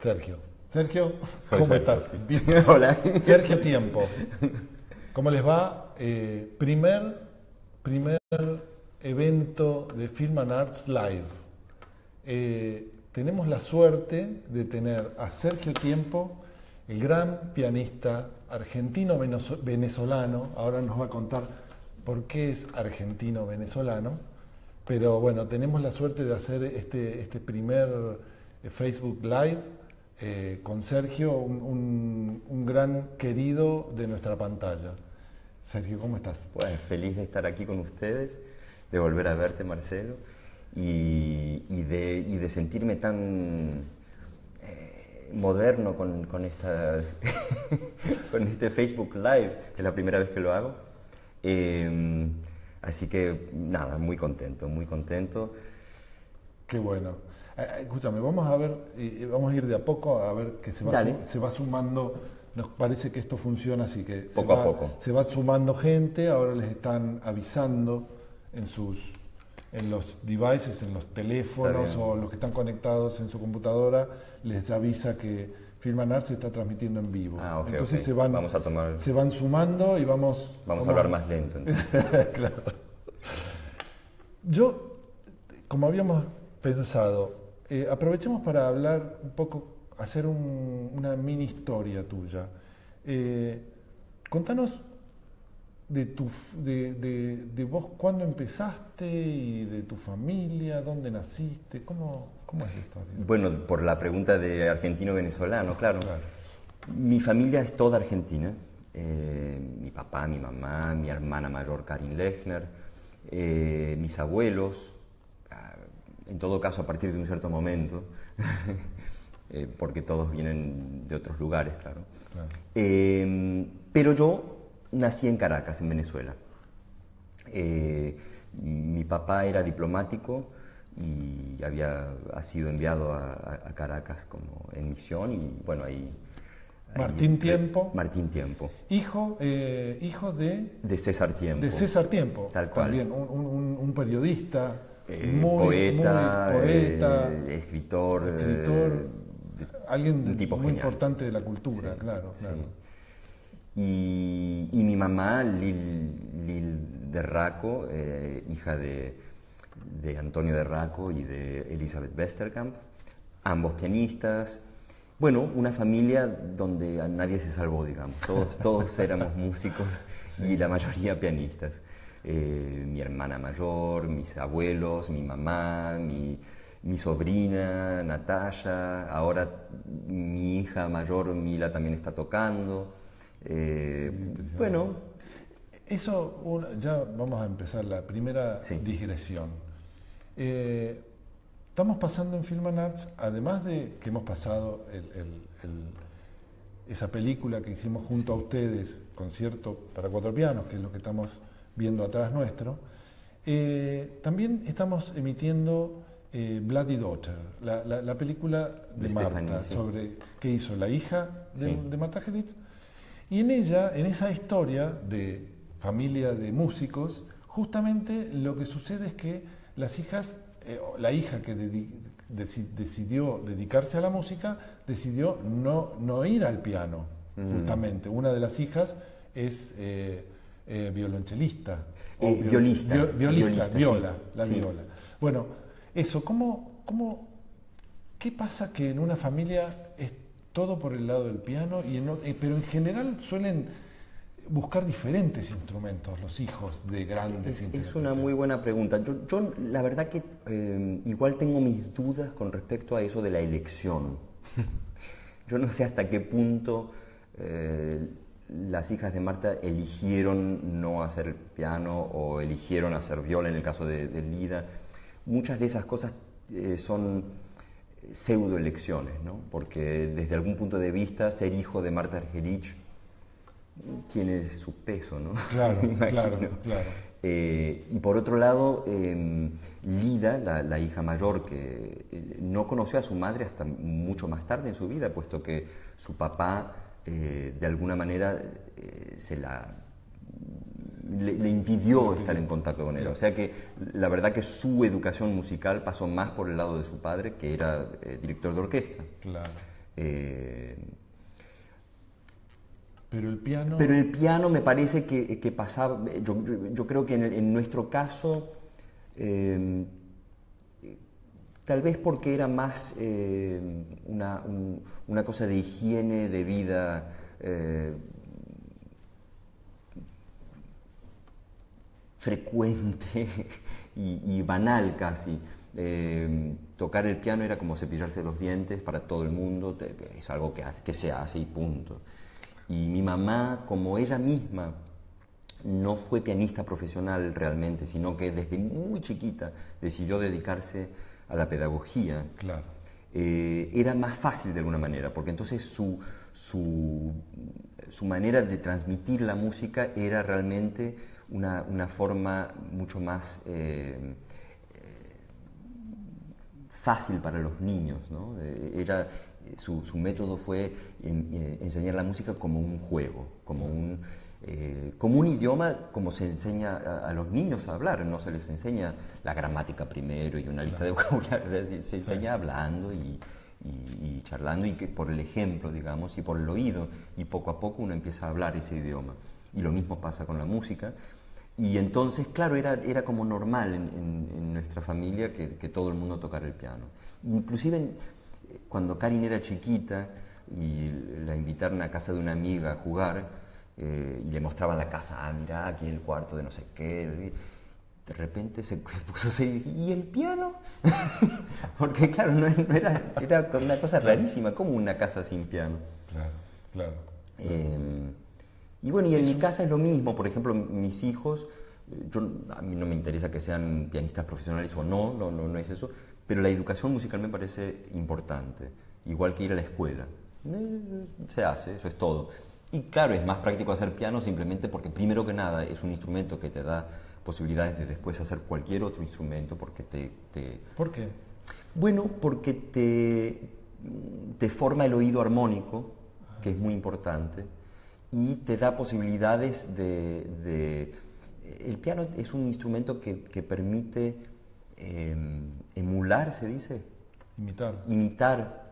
Sergio. Sergio, Soy ¿cómo Sergio, estás? sí. Bien. Hola. Sergio Tiempo. ¿Cómo les va? Primer evento de Film and Arts Live. Tenemos la suerte de tener a Sergio Tiempo, el gran pianista argentino-venezolano. Ahora nos va a contar por qué es argentino-venezolano. Pero bueno, tenemos la suerte de hacer este primer Facebook Live con Sergio, un gran querido de nuestra pantalla. Sergio, ¿cómo estás? Pues feliz de estar aquí con ustedes, de volver a verte, Marcelo, y de sentirme tan moderno con esta con este Facebook Live, que es la primera vez que lo hago. Así que nada, muy contento, muy contento. Qué bueno. Escúchame, vamos a ver, vamos a ir de a poco a ver que se va sumando. Nos parece que esto funciona así, que poco a poco se va sumando gente. Ahora les están avisando en los devices, en los teléfonos o los que están conectados en su computadora, les avisa que Film and Arts se está transmitiendo en vivo. Okay, entonces okay. se van sumando y vamos a hablar más lento. Claro. Yo, como habíamos pensado, aprovechemos para hablar un poco, hacer una mini historia tuya. Contanos de vos, cuándo empezaste y de tu familia, dónde naciste, cómo es la historia. Bueno, por la pregunta de argentino-venezolano, claro. Mi familia es toda argentina. Mi papá, mi mamá, mi hermana mayor Karin Lechner, mis abuelos, en todo caso a partir de un cierto momento, porque todos vienen de otros lugares, claro. Pero yo nací en Caracas, en Venezuela. Mi papá era diplomático y ha sido enviado a Caracas como en misión, y bueno, ahí Martín Tiempo. Martín Tiempo. Hijo de César Tiempo. De César Tiempo. Tal cual. También un periodista, poeta, escritor, alguien un tipo muy genial. Importante de la cultura, sí, claro. Y mi mamá, Lil de Raco, hija de Antonio de Raco y de Elizabeth Westerkamp, ambos pianistas. Bueno, una familia donde a nadie se salvó, digamos. Todos éramos músicos y la mayoría pianistas. Mi hermana mayor, mis abuelos, mi mamá, mi sobrina Natalia, ahora mi hija mayor Mila también está tocando. Bueno, eso ya vamos a empezar la primera digresión. Estamos pasando en Film and Arts, además de que hemos pasado esa película que hicimos junto a ustedes, Concierto para cuatro pianos, que es lo que estamos viendo atrás nuestro, también estamos emitiendo Bloody Daughter, la película de Marta, sobre qué hizo la hija de Marta Herich. Y en esa historia de familia de músicos, justamente lo que sucede es que las hijas, la hija que decidió dedicarse a la música, decidió no ir al piano, justamente. Una de las hijas es violonchelista. Violista. Viola. Sí. Bueno, eso, ¿qué pasa que en una familia es todo por el lado del piano, pero en general suelen buscar diferentes instrumentos los hijos de grandes intérpretes? Es una muy buena pregunta. Yo la verdad que igual tengo mis dudas con respecto a eso de la elección. Yo no sé hasta qué punto las hijas de Marta eligieron no hacer el piano o eligieron hacer viola en el caso de Lida. Muchas de esas cosas son pseudoelecciones, ¿no? Porque desde algún punto de vista ser hijo de Marta Herich tiene su peso, ¿no? Claro, claro. Y por otro lado, Lida, la hija mayor, que no conoció a su madre hasta mucho más tarde en su vida, puesto que su papá de alguna manera le impidió estar en contacto con él. O sea que la verdad que su educación musical pasó más por el lado de su padre, que era director de orquesta. Claro. Eh, Pero el piano... pero el piano me parece que pasaba, yo creo que en nuestro caso, tal vez porque era más una cosa de higiene, de vida frecuente y banal casi. Tocar el piano era como cepillarse los dientes para todo el mundo, es algo que se hace y punto. Y mi mamá, como ella misma no fue pianista profesional realmente, sino que desde muy chiquita decidió dedicarse a la pedagogía, Claro. Era más fácil de alguna manera, porque entonces su manera de transmitir la música era realmente una forma mucho más fácil para los niños, ¿no? Su método fue enseñar la música como un juego, como un idioma, como se enseña a los niños a hablar. No se les enseña la gramática primero y una lista de vocabulario, o sea, se enseña hablando y charlando, y que por el ejemplo, digamos, y por el oído, y poco a poco uno empieza a hablar ese idioma. Y lo mismo pasa con la música. Y entonces, claro, era como normal en nuestra familia que todo el mundo tocara el piano. Inclusive cuando Karin era chiquita y la invitaron a casa de una amiga a jugar, y le mostraban la casa, mirá, aquí el cuarto de no sé qué, de repente se puso a decir, ¿y el piano? Porque claro, era una cosa rarísima, como una casa sin piano. Claro, claro. Y bueno, y en mi casa es lo mismo. Por ejemplo, mis hijos, a mí no me interesa que sean pianistas profesionales o no es eso, pero la educación musical me parece importante, igual que ir a la escuela. Se hace, eso es todo. Y claro, es más práctico hacer piano simplemente porque, primero que nada, es un instrumento que te da posibilidades de después hacer cualquier otro instrumento, porque ¿Por qué? Bueno, porque te forma el oído armónico, que es muy importante, y te da posibilidades El piano es un instrumento que permite emular, se dice. Imitar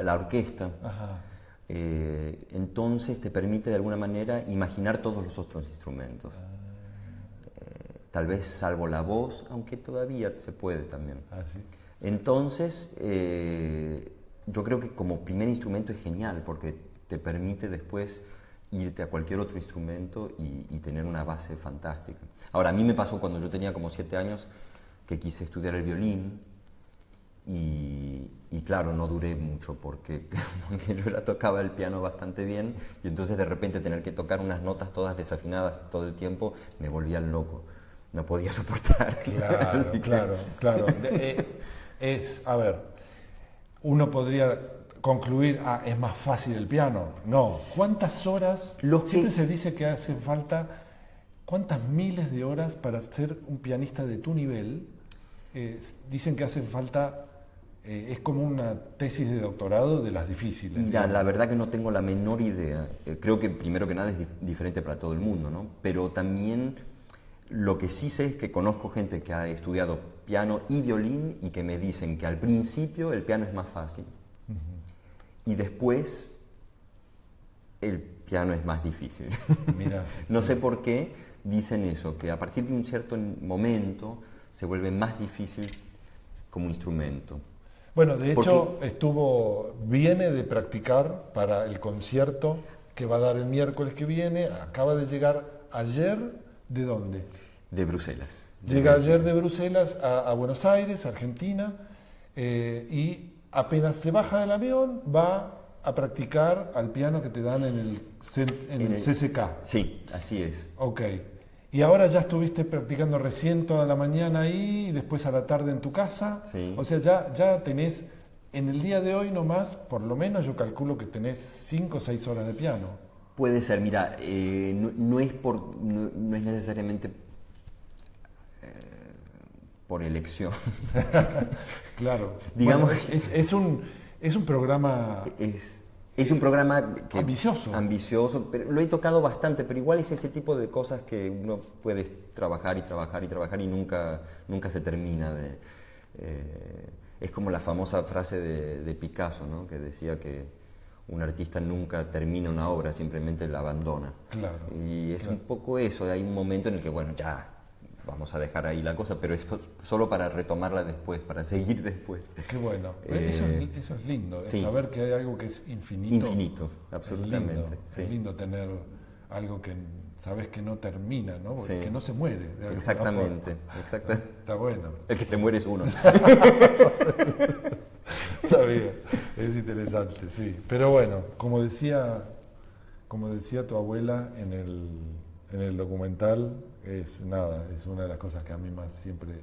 la orquesta. Ajá. Entonces te permite de alguna manera imaginar todos los otros instrumentos. Tal vez salvo la voz, aunque todavía se puede también. ¿Sí? Entonces, yo creo que como primer instrumento es genial, porque te permite después irte a cualquier otro instrumento y tener una base fantástica. Ahora, a mí me pasó cuando yo tenía como 7 años que quise estudiar el violín y claro, no duré mucho porque yo tocaba el piano bastante bien, y entonces de repente tener que tocar unas notas todas desafinadas todo el tiempo me volvía loco. No podía soportar. Claro, claro. A ver, uno podría concluir, es más fácil el piano. No, ¿cuántas horas? Siempre se dice que hace falta, ¿cuántas miles de horas para ser un pianista de tu nivel? Dicen que hace falta, es como una tesis de doctorado de las difíciles. Mira, digamos. La verdad que no tengo la menor idea. Creo que primero que nada es diferente para todo el mundo, ¿no? Pero también lo que sí sé es que conozco gente que ha estudiado piano y violín y que me dicen que al principio el piano es más fácil. Y después el piano es más difícil. Mira, no sé por qué dicen eso, que a partir de un cierto momento se vuelve más difícil como instrumento. Bueno, de hecho viene de practicar para el concierto que va a dar el miércoles que viene. Acaba de llegar ayer, ¿de dónde? De Bruselas. Llega ayer de Bruselas a Buenos Aires, Argentina, y apenas se baja del avión va a practicar al piano que te dan en el CCK. Sí, así es. Ok. Y ahora ya estuviste practicando recién toda la mañana ahí y después a la tarde en tu casa. Sí. O sea, ya tenés, en el día de hoy nomás, por lo menos yo calculo que tenés 5 o 6 horas de piano. Puede ser, mira, no es necesariamente por elección. Claro. Digamos, bueno, es un programa... Es un programa ambicioso, pero lo he tocado bastante, pero igual es ese tipo de cosas que uno puede trabajar y trabajar y trabajar y nunca se termina Es como la famosa frase de Picasso, ¿no? Que decía que un artista nunca termina una obra, simplemente la abandona. Claro. Y es un poco eso, hay un momento en el que, bueno, ya, vamos a dejar ahí la cosa, pero es solo para retomarla después, para seguir después. Qué bueno. Eso es lindo, sí. Saber que hay algo que es infinito. Infinito, absolutamente. Es lindo tener algo que sabes que no termina, ¿no? Porque que no se muere. Exactamente. Está bueno. El que se muere es uno. Está bien, es interesante, sí. Pero bueno, como decía tu abuela en el documental, es una de las cosas que a mí más siempre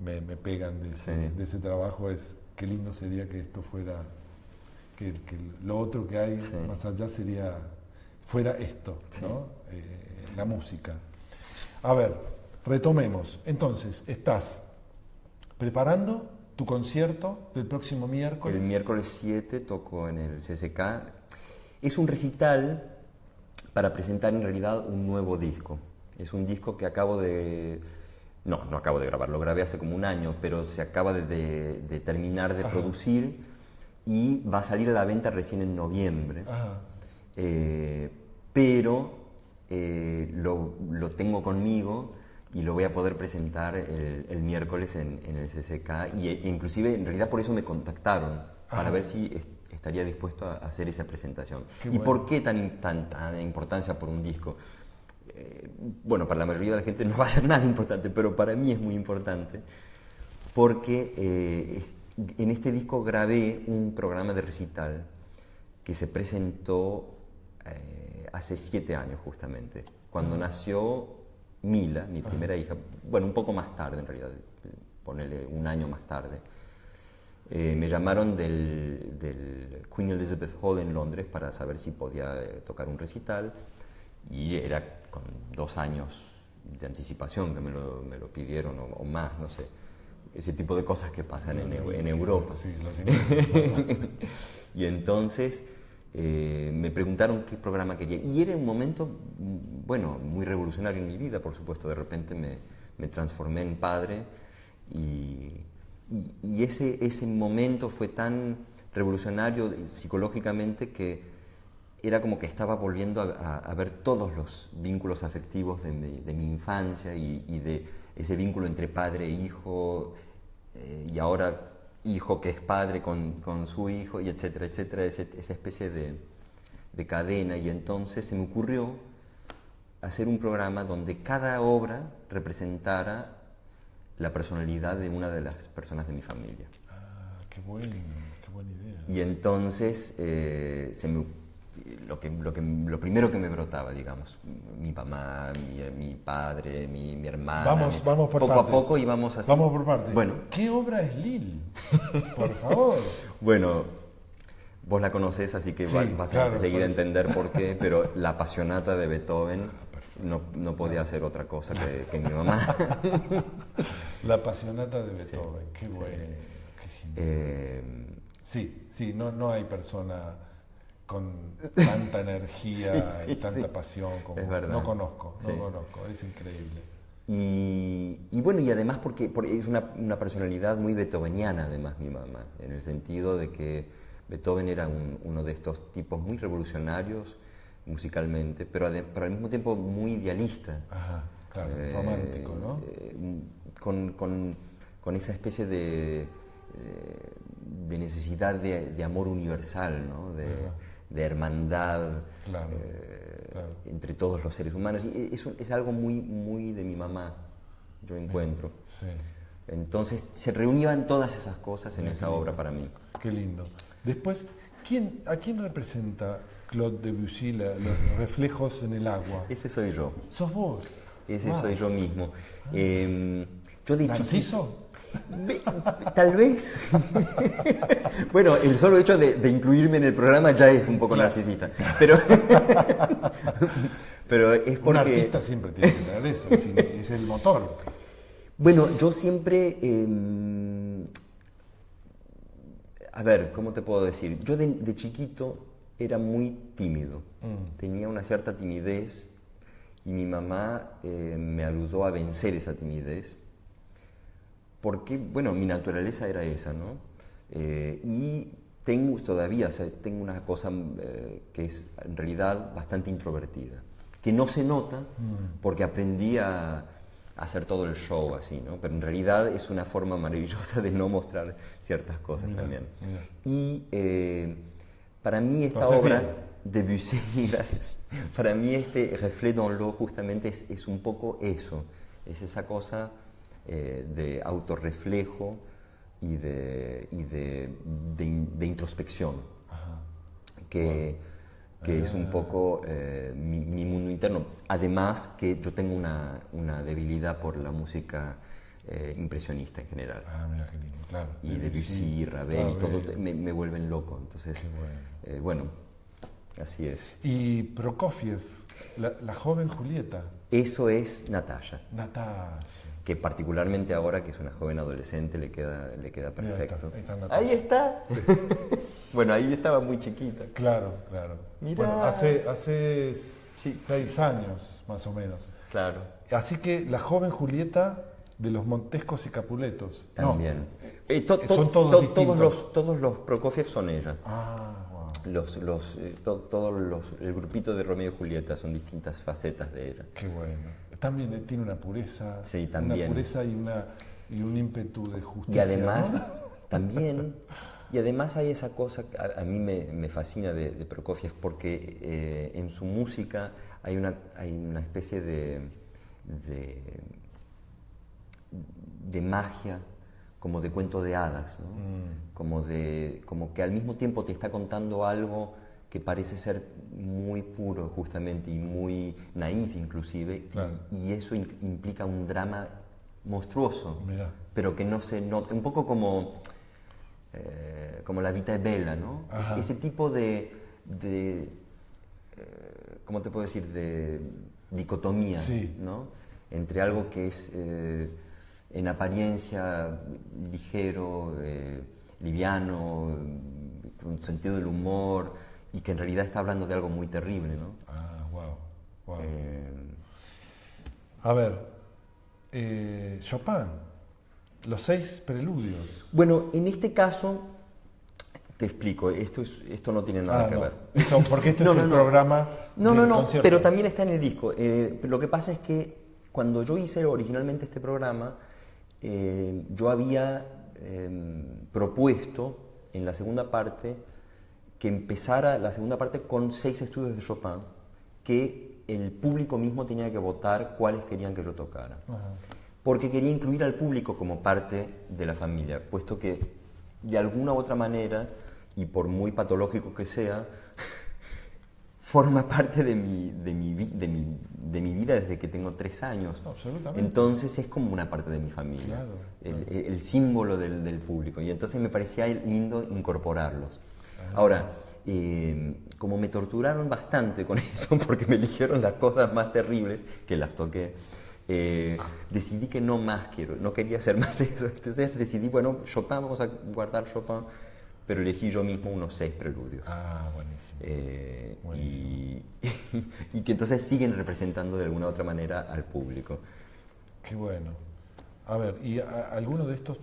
me pegan de ese trabajo, es qué lindo sería que esto fuera, que lo otro que hay más allá fuera esto, ¿no? La música. A ver, retomemos. Entonces, estás preparando tu concierto del próximo miércoles. El miércoles 7 toco en el CCK. Es un recital para presentar en realidad un nuevo disco. Es un disco que no acabo de grabar, lo grabé hace como un año, pero se acaba de terminar de producir y va a salir a la venta recién en noviembre. Pero lo tengo conmigo y lo voy a poder presentar el miércoles en el CCK, e inclusive en realidad por eso me contactaron, para ver si estaría dispuesto a hacer esa presentación. ¿Y por qué tanta importancia por un disco? Bueno, para la mayoría de la gente no va a ser nada importante, pero para mí es muy importante, porque en este disco grabé un programa de recital que se presentó hace 7 años justamente, cuando nació Mila, mi primera hija, bueno, un poco más tarde en realidad, ponele un año más tarde. Me llamaron del Queen Elizabeth Hall en Londres para saber si podía tocar un recital, y era con 2 años de anticipación que me lo pidieron, o más, no sé, ese tipo de cosas que pasan en Europa. Sí, los Y entonces me preguntaron qué programa quería, y era un momento, bueno, muy revolucionario en mi vida, por supuesto. De repente me transformé en padre, y ese momento fue tan revolucionario psicológicamente que era como que estaba volviendo a ver todos los vínculos afectivos de mi infancia, y de ese vínculo entre padre e hijo, y ahora hijo que es padre con su hijo, y etcétera, etcétera, esa especie de cadena. Y entonces se me ocurrió hacer un programa donde cada obra representara la personalidad de una de las personas de mi familia. Qué buena idea. Y entonces lo primero que me brotaba, digamos, mi mamá, mi padre, mi hermana. Vamos por poco partes. A poco íbamos así. Vamos por partes. Bueno. ¿Qué obra es Lil? Por favor. Bueno, vos la conocés, así que vas a enseguida entender por qué, pero la Passionata de Beethoven no podía hacer otra cosa que mi mamá. La Passionata de Beethoven, qué bueno, qué genial. Sí, no hay persona con tanta energía y tanta pasión como... Es verdad. No conozco, es increíble. Y bueno, y además porque es una personalidad muy beethoveniana, además, mi mamá, en el sentido de que Beethoven era uno de estos tipos muy revolucionarios musicalmente, pero al mismo tiempo muy idealista. Ajá, claro, romántico, ¿no? Con esa especie de necesidad de amor universal, ¿no? De hermandad, claro. entre todos los seres humanos. Y eso es algo muy, muy de mi mamá, yo encuentro. Sí. Entonces se reunían todas esas cosas en esa obra para mí. Qué lindo. Después, ¿a quién representa Claude Debussy, los reflejos en el agua? Ese soy yo. ¿Sos vos? Ese soy yo mismo. Yo de ¿Narciso? Tal vez. Bueno, el solo hecho de incluirme en el programa ya es un poco narcisista. Pero es porque... Un artista siempre tiene que tener eso, es el motor. Bueno, yo siempre... a ver, ¿cómo te puedo decir? Yo de chiquito era muy tímido. Tenía una cierta timidez, y mi mamá me ayudó a vencer esa timidez. porque, bueno, mi naturaleza era esa, ¿no? Y todavía, o sea, tengo una cosa que es en realidad bastante introvertida, que no se nota porque aprendí a hacer todo el show así, ¿no? Pero en realidad es una forma maravillosa de no mostrar ciertas cosas también. Y para mí esta obra, Debussy, gracias, para mí este Reflet dans l'eau justamente es un poco eso, es esa cosa de autorreflejo y de introspección, que es un poco mi mundo interno. Además que yo tengo una debilidad por la música impresionista en general. Mira qué lindo, claro. Y Debussy, Ravel, y todo me vuelven loco. Entonces, bueno, así es. Y Prokofiev, la joven Julieta. Eso es Natalia. Natalia. Que particularmente ahora que es una joven adolescente le queda perfecto. Ahí está. Sí. Bueno, ahí estaba muy chiquita. Claro. Mirá. Bueno, hace 6 años más o menos. Claro. Así que la joven Julieta de los Montescos y Capuletos. También. Son todos distintos. Todos los Prokofiev son ella. Wow. El grupito de Romeo y Julieta son distintas facetas de ella. Qué bueno. También tiene una pureza. Sí, también. Una pureza y un ímpetu de justicia. Y además, ¿no? también, y además hay esa cosa que a mí me fascina de Prokofiev, porque en su música hay una especie de magia, como de cuento de hadas, ¿no? Como que al mismo tiempo te está contando algo que parece ser muy puro justamente y muy naif inclusive, claro. y eso implica un drama monstruoso. Mirá. Pero que no se nota, un poco como La Vita è Bella, ¿no? Ese tipo de ¿cómo te puedo decir? De dicotomía, sí. ¿no? Entre algo que es en apariencia ligero, liviano, con sentido del humor, y que en realidad está hablando de algo muy terrible, ¿no? Wow. A ver, Chopin, los 6 preludios. Bueno, en este caso, te explico, esto no tiene nada que ver. Porque esto es el programa del concierto. Pero también está en el disco. Lo que pasa es que cuando yo hice originalmente este programa, yo había propuesto en la segunda parte que empezara la segunda parte con 6 estudios de Chopin, que el público mismo tenía que votar cuáles querían que yo tocara. Porque quería incluir al público como parte de la familia, puesto que de alguna u otra manera, y por muy patológico que sea, forma parte de mi vida desde que tengo 3 años. Absolutamente. Entonces es como una parte de mi familia, claro. El símbolo del público. Y entonces me parecía lindo incorporarlos. Ahora, como me torturaron bastante con eso, porque me eligieron las cosas más terribles, que las toqué, decidí que no quería hacer más eso. Entonces decidí, bueno, Chopin, vamos a guardar Chopin, pero elegí yo mismo unos 6 preludios. Buenísimo. Y que entonces siguen representando de alguna u otra manera al público. Qué bueno. A ver, ¿y alguno de estos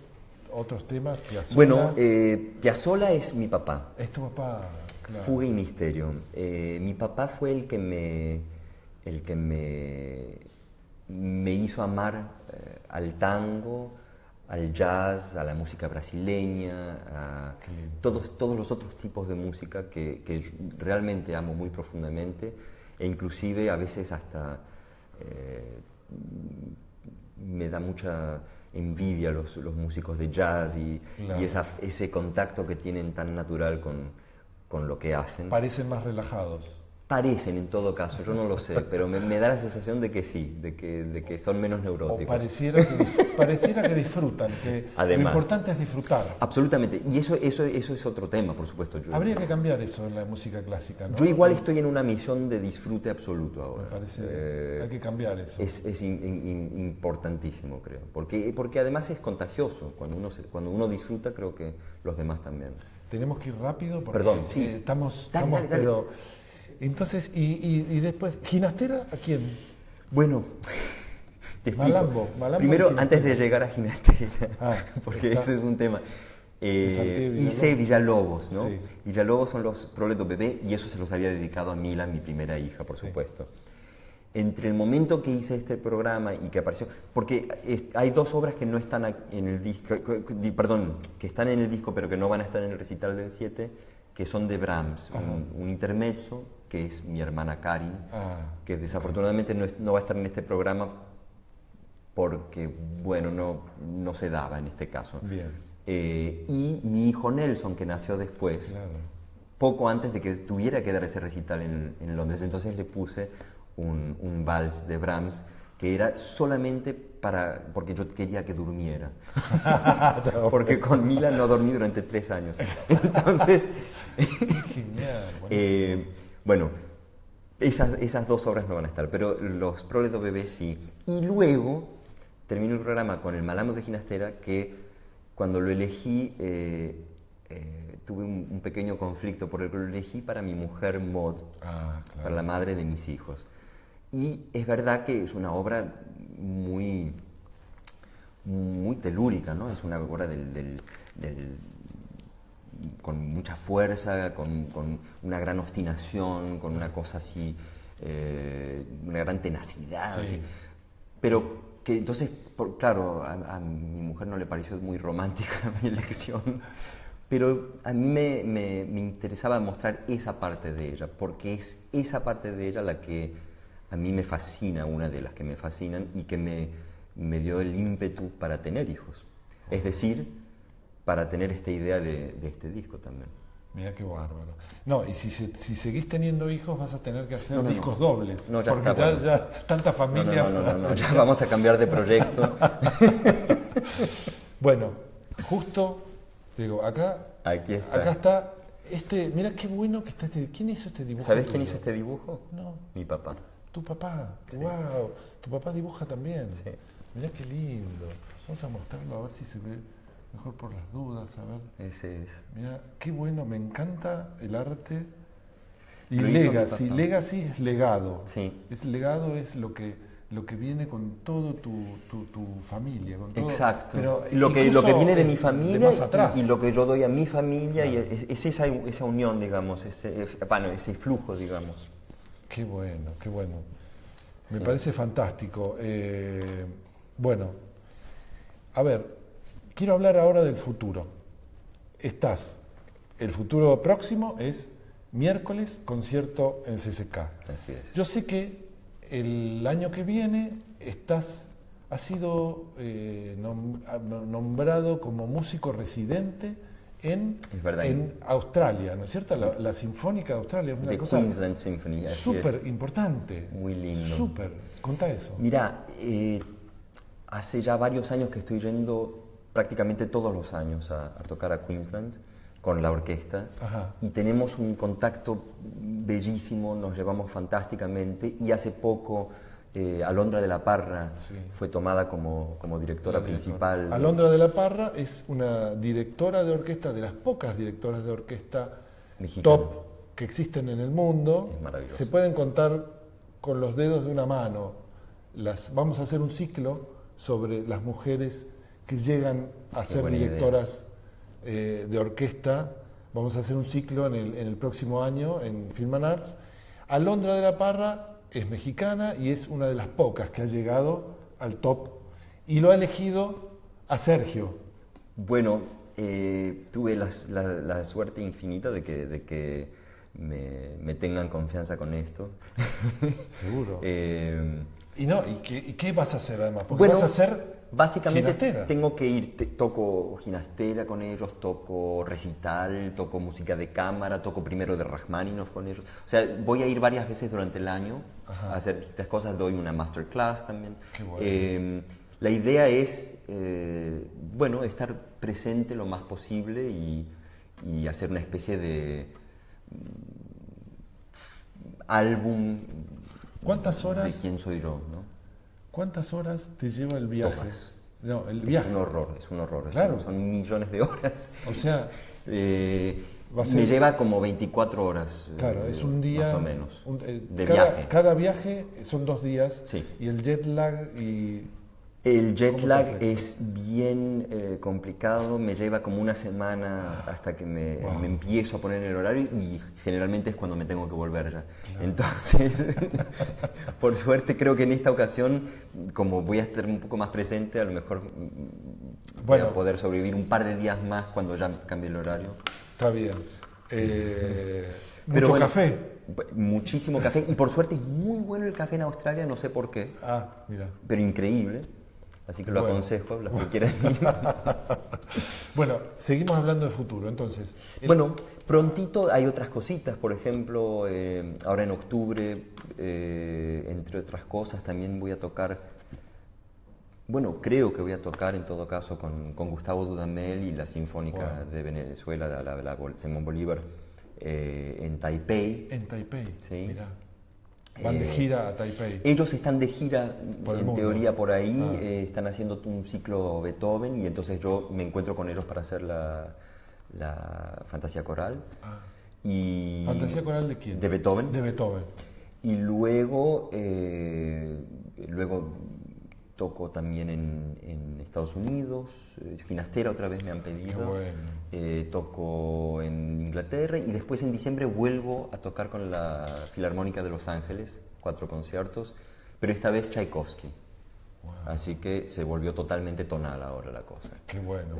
otros temas? Piazzolla. Bueno, Piazzolla es mi papá. Es tu papá, claro. Fuga y Misterio. Mi papá fue el que me hizo amar al tango, al jazz, a la música brasileña, a todos los otros tipos de música que realmente amo muy profundamente, e inclusive a veces hasta me da mucha envidia los músicos de jazz y ese contacto que tienen tan natural con lo que hacen. Parecen más relajados. Parecen, en todo caso, yo no lo sé, pero me da la sensación de que sí, de que son menos neuróticos. O pareciera que disfrutan, que además, lo importante es disfrutar. Absolutamente, y eso es otro tema, por supuesto. Habría que cambiar eso en la música clásica, ¿no? Yo igual estoy en una misión de disfrute absoluto ahora. Me parece, hay que cambiar eso. Es importantísimo, creo, porque además es contagioso. Cuando uno disfruta, creo que los demás también. Tenemos que ir rápido porque Perdón, sí. estamos dale. Pero entonces, y después, ¿Ginastera a quién? Bueno, Te explico. Malambo Primero, y antes de llegar a Ginastera, Ah, porque está. ese es un tema. Santiago Hice Villalobos, ¿no? Sí. Villalobos son los Proletos Bebé y eso se los había dedicado a Mila, mi primera hija, por Sí. supuesto. Entre el momento que hice este programa y que apareció, porque hay dos obras que no están en el disco, perdón, que están en el disco pero que no van a estar en el recital del 7, que son de Brahms, un intermezzo, que es mi hermana Karin, que desafortunadamente no va a estar en este programa porque, bueno, no se daba en este caso. Bien. Y mi hijo Nelson, que nació después, Claro. poco antes de que tuviera que dar ese recital en Londres. Entonces le puse un vals de Brahms que era solamente porque yo quería que durmiera. Porque con Mila no dormí durante 3 años. Entonces, Genial. bueno, esas dos obras no van a estar, pero los Proletos Bebés sí. Y luego terminé el programa con el Malambo de Ginastera, que cuando lo elegí tuve un pequeño conflicto porque lo elegí para mi mujer Maud, Claro. para la madre de mis hijos. Y es verdad que es una obra muy telúrica, ¿no? Es una obra con mucha fuerza, con una gran obstinación, con una cosa así, una gran tenacidad. Sí. Así. Pero que entonces, claro, a mi mujer no le pareció muy romántica mi elección, pero a mí me interesaba mostrar esa parte de ella, porque es esa parte de ella la que a mí me fascina, una de las que me fascinan y que me dio el ímpetu para tener hijos. Es decir, para tener esta idea de este disco también. Mira qué bárbaro. No, y si seguís teniendo hijos vas a tener que hacer discos no. dobles. No, ya porque está, bueno. ya tanta familia. No, ya vamos a cambiar de proyecto. Bueno, justo, digo, acá está. Mira qué bueno que está este. ¿Quién hizo este dibujo? ¿Sabes tuyo? quién hizo este dibujo? No. Mi papá. Tu papá. Sí. Wow. Tu papá dibuja también. Sí. Mira qué lindo. Vamos a mostrarlo a ver si se ve mejor por las dudas, a ver. Ese es. Mira, qué bueno, me encanta el arte. Y Lo hizo mi legacy, papá. legacy es legado. Sí. Legado es lo que viene con todo tu familia. Con todo, Exacto. pero lo que viene de mi familia más atrás. y lo que yo doy a mi familia, y es esa unión, digamos, ese flujo, digamos. Qué bueno, qué bueno. Me Sí. parece fantástico. Bueno, a ver, quiero hablar ahora del futuro. El futuro próximo es miércoles, concierto en CCK. Así es. Yo sé que el año que viene has sido nombrado como músico residente en Australia, ¿no es cierto? La Sinfónica de Australia es una The cosa Queensland Symphony, así súper es. importante. Muy lindo. Súper. Contá eso. Mira, hace ya varios años que estoy yendo prácticamente todos los años a tocar a Queensland con la orquesta. Ajá. Y tenemos un contacto bellísimo, nos llevamos fantásticamente y hace poco Alondra de la Parra fue tomada como directora principal. Alondra de la Parra es una directora de orquesta, de las pocas directoras de orquesta Mexicana. top que existen en el mundo. Es maravilloso. Se pueden contar con los dedos de una mano. Vamos a hacer un ciclo sobre las mujeres que llegan a ser buena directoras de orquesta. Vamos a hacer un ciclo en el próximo año en Film and Arts. Alondra de la Parra es mexicana y es una de las pocas que ha llegado al top y lo ha elegido a Sergio. Bueno, tuve la suerte infinita de que me tengan confianza con esto. Seguro. ¿Y qué vas a hacer además? Porque bueno, vas a hacer básicamente ginastera. tengo que ir, toco ginastera con ellos, toco recital, toco música de cámara, toco primero de Rachmaninoff con ellos. O sea, voy a ir varias veces durante el año a hacer distintas cosas, doy una masterclass también. Qué bueno. La idea es, estar presente lo más posible y hacer una especie de álbum. ¿Cuántas horas? De quién soy yo, ¿no? ¿Cuántas horas te lleva el viaje? Todas. No, el viaje. Es un horror. Claro. Son millones de horas. O sea, Me lleva como 24 horas. Claro, es un día. Más o menos. De cada, viaje. Cada viaje son 2 días. Sí. Y el jet lag y. El jet ¿Cómo te lag afecta? es bien complicado, me lleva como una semana hasta que me empiezo a poner en el horario y generalmente es cuando me tengo que volver ya. Claro. Entonces, por suerte creo que en esta ocasión, como voy a estar un poco más presente, a lo mejor voy a poder sobrevivir un par de días más cuando ya cambie el horario. Está bien. Pero ¿Mucho café? Muchísimo café y por suerte es muy bueno el café en Australia, no sé por qué. Mira. Pero increíble. Así que lo aconsejo a los que quieran ir. Bueno, seguimos hablando de futuro, entonces. Bueno, prontito hay otras cositas, por ejemplo, ahora en octubre, entre otras cosas, también voy a tocar, bueno, creo que voy a tocar en todo caso con Gustavo Dudamel y la Sinfónica de Venezuela, la Simón Bolívar, en Taipei. En Taipei, sí. Mirá. Van de gira a Taipei. Ellos están de gira, en teoría, por ahí. Están haciendo un ciclo Beethoven y entonces yo me encuentro con ellos para hacer la Fantasía Coral. Y ¿Fantasía Coral de quién? De Beethoven. De Beethoven. Y luego toco también en Estados Unidos, Ginastera otra vez me han pedido. Qué bueno. Toco en Inglaterra y después en diciembre vuelvo a tocar con la Filarmónica de Los Ángeles, 4 conciertos, pero esta vez Tchaikovsky. Wow. Así que se volvió totalmente tonal ahora la cosa. Qué bueno.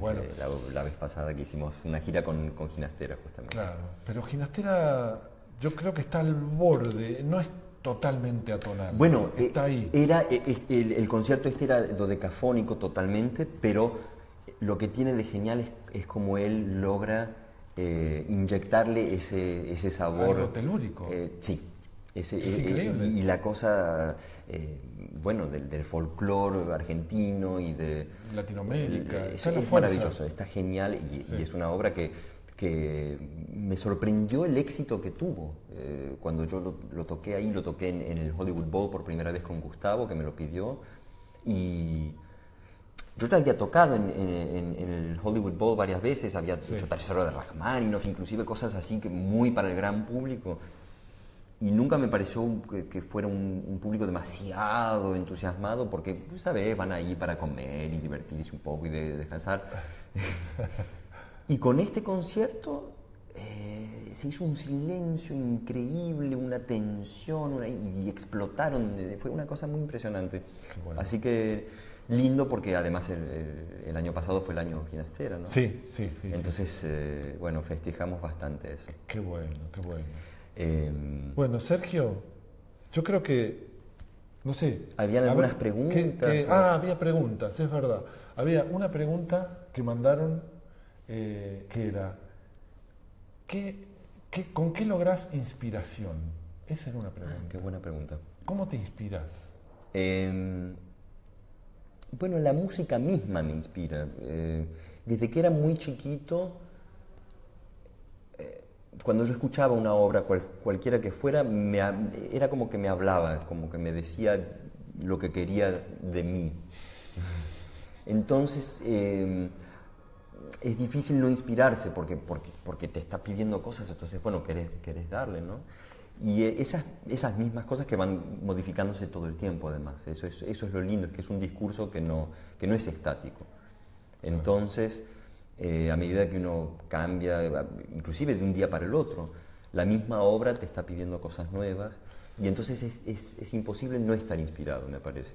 La vez pasada que hicimos una gira con Ginastera justamente. Claro, pero Ginastera yo creo que está al borde, no es totalmente atonal. Bueno, está ahí. El concierto era dodecafónico totalmente, pero lo que tiene de genial es como él logra inyectarle ese sabor. Algo telúrico. Sí. Es increíble. Y la cosa, bueno, del folclore argentino y de Latinoamérica. Es maravilloso, está genial y es una obra que me sorprendió el éxito que tuvo. Cuando yo lo toqué ahí, lo toqué en el Hollywood Bowl por primera vez con Gustavo, que me lo pidió. Y yo ya había tocado en el Hollywood Bowl varias veces, había hecho tercero de Rachmaninoff, inclusive cosas así que muy para el gran público. Y nunca me pareció que fuera un público demasiado entusiasmado, porque, ¿sabes? Van ahí para comer y divertirse un poco y descansar. Y con este concierto se hizo un silencio increíble, una tensión, y explotaron. Fue una cosa muy impresionante. Bueno. Así que lindo porque además el año pasado fue el año Ginastera, ¿no? Sí. Entonces, bueno, festejamos bastante eso. Qué bueno. Bueno, Sergio, yo creo que, no sé... ¿Habían algunas preguntas? Había preguntas, es verdad. Había una pregunta que mandaron que era, ¿con qué lográs inspiración? Esa era una pregunta. Qué buena pregunta. ¿Cómo te inspiras? Bueno, la música misma me inspira. Desde que era muy chiquito, cuando yo escuchaba una obra, cualquiera que fuera, era como que me hablaba, como que me decía lo que quería de mí. Entonces, es difícil no inspirarse porque te está pidiendo cosas, entonces, bueno, querés darle, ¿no? Y esas mismas cosas que van modificándose todo el tiempo, además. Eso es lo lindo, es que es un discurso que no es estático. Entonces, a medida que uno cambia, inclusive de un día para el otro, la misma obra te está pidiendo cosas nuevas y entonces es imposible no estar inspirado, me parece.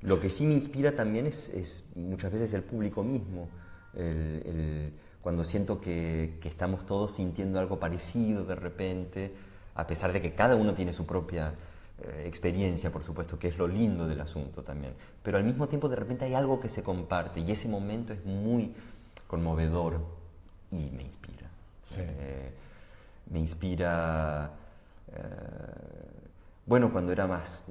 Lo que sí me inspira también es muchas veces el público mismo, cuando siento que estamos todos sintiendo algo parecido de repente, a pesar de que cada uno tiene su propia experiencia, por supuesto, que es lo lindo del asunto también, pero al mismo tiempo de repente hay algo que se comparte y ese momento es muy conmovedor y me inspira. Sí. Me inspira... Bueno, cuando era más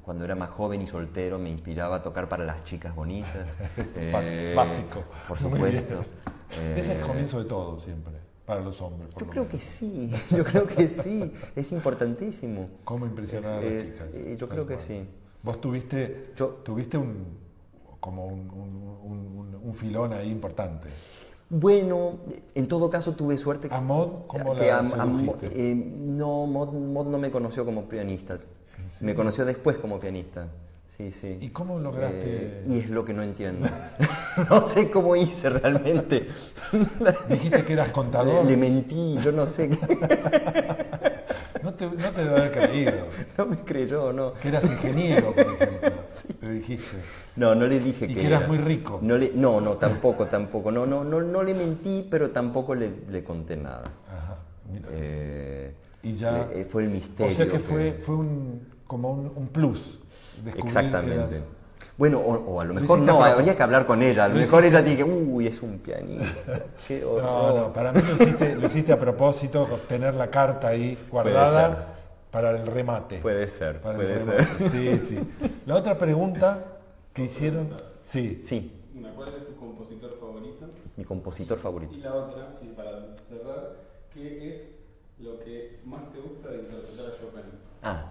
joven y soltero me inspiraba a tocar para las chicas bonitas. Básico. Por supuesto. Ese es el comienzo de todo siempre, para los hombres. Yo creo que sí, es importantísimo. ¿Cómo impresionar a las chicas? Yo creo que sí. Vos tuviste un filón ahí importante. Bueno, en todo caso tuve suerte ¿A Mod cómo que la sedujiste? no, Mod no me conoció como pianista. Me conoció después como pianista. Sí, sí. ¿Y cómo lograste? Y es lo que no entiendo. No sé cómo hice realmente. Dijiste que eras contador. Le mentí, yo no sé. No te debe haber creído. No me creyó, no. Que eras ingeniero, por ejemplo. Sí. Le dijiste. No, no le dije Y que que eras era. muy rico. No, tampoco. No le mentí, pero tampoco le conté nada. Ajá, mira. Y Fue el misterio. O sea que fue como un plus. Descubrir Exactamente. que eras... Bueno, o a lo Lo mejor hiciste no, a habría que hablar con ella. A lo Lo mejor hiciste- ella dije, uy, es un pianista. Qué horror. No, para mí lo hiciste a propósito, tener la carta ahí ser. guardada para el remate. Puede ser, Para el puede remate. ser. Sí, sí. La otra pregunta que hicieron... Sí. Sí, ¿Cuál es tu compositor favorito? mi compositor favorito. Y la otra, sí, para cerrar, ¿qué es lo que más te gusta de interpretar a Chopin? Ah,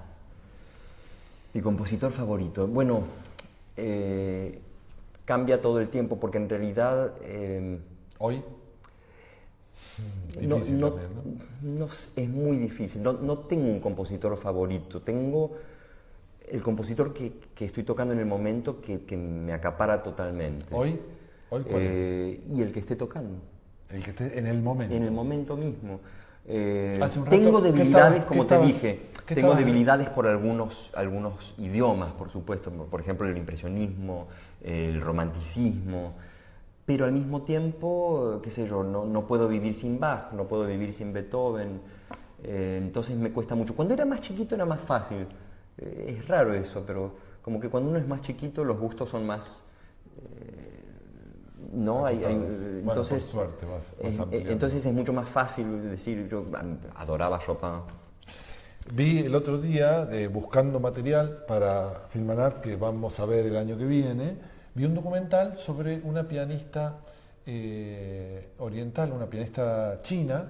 mi compositor favorito. Bueno, cambia todo el tiempo porque en realidad Hoy. no, Difícil no- también, ¿no? no es muy difícil. No tengo un compositor favorito. Tengo el compositor que estoy tocando en el momento que me acapara totalmente. Hoy cuál es? Y el que esté tocando. El que esté en el momento. En el momento mismo. Hace un rato, Tengo ¿qué debilidades, estabas- como qué te estabas- dije, qué tengo estabas- debilidades por algunos idiomas, por supuesto, por ejemplo el impresionismo, el romanticismo, pero al mismo tiempo, qué sé yo, no puedo vivir sin Bach, no puedo vivir sin Beethoven, entonces me cuesta mucho. Cuando era más chiquito era más fácil, es raro eso, pero como que cuando uno es más chiquito los gustos son más... ¿no? Bueno, Entonces, por suerte vas ampliando. entonces es mucho más fácil decir, yo adoraba Chopin. Vi el otro día, buscando material para Filmanart, que vamos a ver el año que viene, vi un documental sobre una pianista oriental, una pianista china,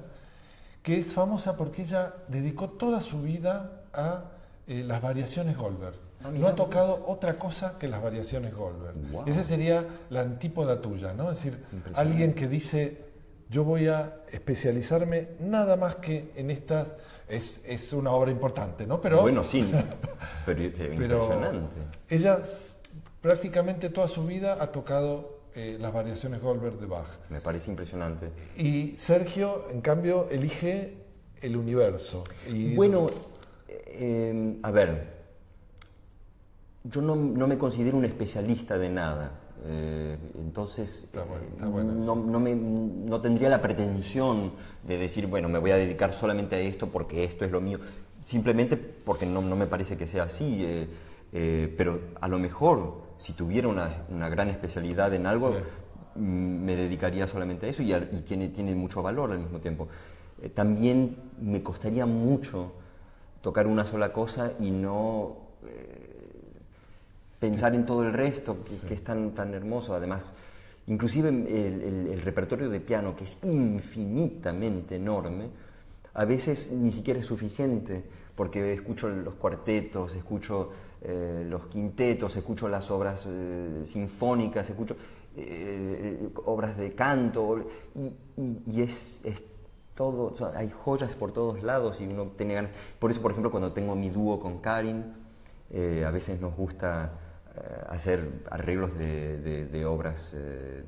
que es famosa porque ella dedicó toda su vida a las variaciones Goldberg. Ah, No mirá ha tocado otra cosa que las variaciones Goldberg. Wow. Esa sería la antípoda tuya, ¿no? Es decir, Impresionante. alguien que dice, yo voy a especializarme nada más que en estas... Es una obra importante, ¿no? Pero, Bueno, sí, pero pero impresionante. ella prácticamente toda su vida ha tocado las variaciones Goldberg de Bach. Me parece impresionante. Y Sergio, en cambio, elige el universo. Y Bueno, a ver, yo no me considero un especialista de nada. Entonces Está bueno eso. no tendría la pretensión de decir, bueno, me voy a dedicar solamente a esto porque esto es lo mío, simplemente porque no me parece que sea así, pero a lo mejor si tuviera una gran especialidad en algo, Sí. me dedicaría solamente a eso y tiene mucho valor al mismo tiempo. También me costaría mucho tocar una sola cosa y no pensar en todo el resto, que es tan hermoso. Además, inclusive el repertorio de piano, que es infinitamente enorme, a veces ni siquiera es suficiente, porque escucho los cuartetos, escucho los quintetos, escucho las obras sinfónicas, escucho obras de canto, y es todo, o sea, hay joyas por todos lados y uno tiene ganas. Por eso, por ejemplo, cuando tengo mi dúo con Karin, a veces nos gusta hacer arreglos de obras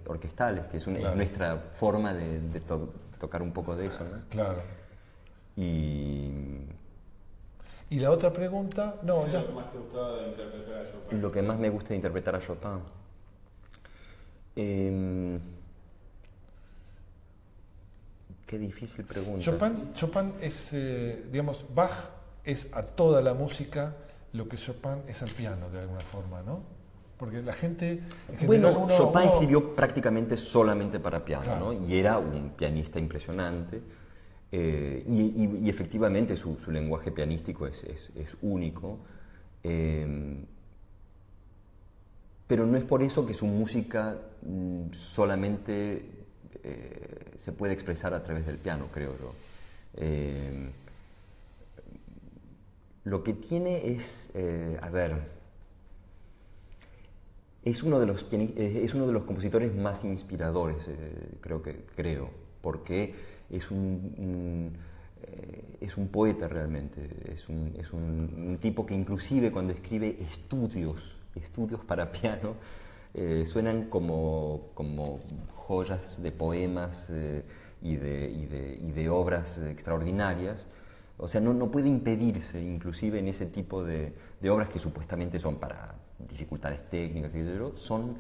orquestales, que es Claro. nuestra forma de tocar un poco de eso, ¿no? Claro. Y Y la otra pregunta, no, ¿Qué ya. es lo que más te gustaba de interpretar a Chopin? lo que más me gusta de interpretar a Chopin, qué difícil pregunta. Chopin es, digamos, Bach es a toda la música lo que Chopin es al piano, de alguna forma, ¿no? Porque la gente... en general, Bueno, uno- Chopin uno- escribió prácticamente solamente para piano, Claro. ¿no? Y era un pianista impresionante. Y efectivamente su lenguaje pianístico es único. Pero no es por eso que su música solamente se puede expresar a través del piano, creo yo. Lo que tiene es, a ver, es uno de los, es uno de los compositores más inspiradores, creo, porque es un poeta realmente, es un tipo que inclusive cuando escribe estudios para piano, suenan como joyas de poemas y de obras extraordinarias. O sea, no puede impedirse, inclusive en ese tipo de obras que supuestamente son para dificultades técnicas, etc., son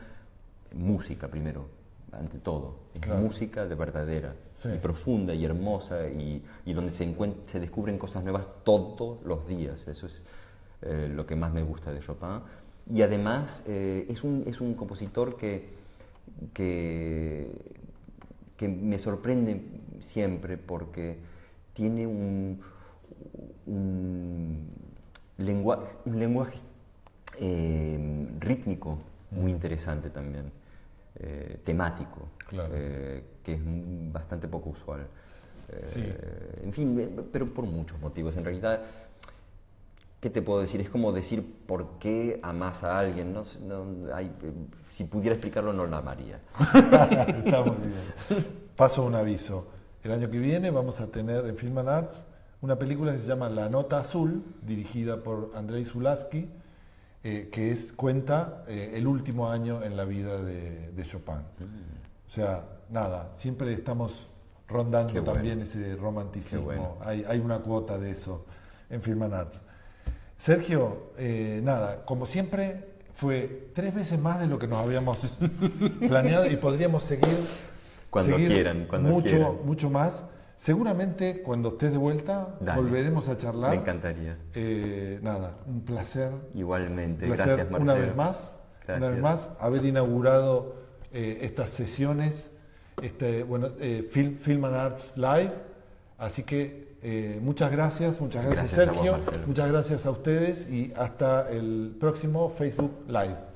música primero, ante todo. Es Claro. música de verdadera, Sí. y profunda y hermosa, y donde se descubren cosas nuevas todos los días. Eso es lo que más me gusta de Chopin. Y además es un compositor que me sorprende siempre porque tiene un lenguaje rítmico muy interesante también, temático, Claro. que es bastante poco usual. Sí. En fin, pero por muchos motivos. En realidad, ¿qué te puedo decir? Es como decir por qué amas a alguien. Si pudiera explicarlo, no la amaría. Está muy bien. Paso un aviso. El año que viene vamos a tener en Film and Arts una película que se llama La Nota Azul, dirigida por Andrei Zulawski, que cuenta el último año en la vida de Chopin. O sea, nada, siempre estamos rondando Qué bueno. también ese romanticismo. Qué bueno. Hay una cuota de eso en Film and Arts. Sergio, nada, como siempre, fue 3 veces más de lo que nos habíamos planeado y podríamos seguir Cuando quieran. mucho más. Seguramente cuando estés de vuelta Dale. volveremos a charlar. Me encantaría. Nada, un placer. Igualmente. Un placer Gracias, Marcelo. una vez más. Gracias. Una vez más, haber inaugurado estas sesiones, Film and Arts Live. Así que muchas gracias Gracias a vos, Sergio, Marcelo. muchas gracias a ustedes y hasta el próximo Facebook Live.